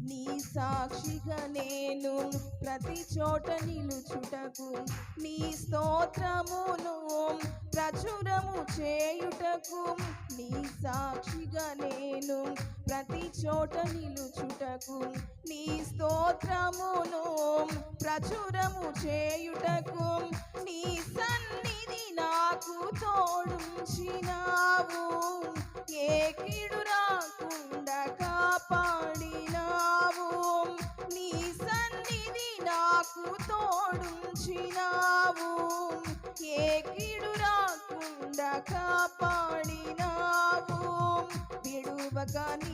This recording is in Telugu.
నీ సాక్షిగా నేను ప్రతి చోట నిలుచుటకు, నీ స్తోత్రమును ప్రచురము చేయుటకు, నీ సాక్షిగా నేను ప్రతి చోట నిలుచుటకు, నీ స్తోత్రమును ప్రచురము చేయుటకు, నీ సన్నిధి నాకు తోడుంచినావు, ఏ కీడు రాకుండా కాపాడినావు, నీ సన్నిధి నాకు తోడుంచినావు, ఏ కీడు రాకుండా కాపాడినావు, విడువక నీ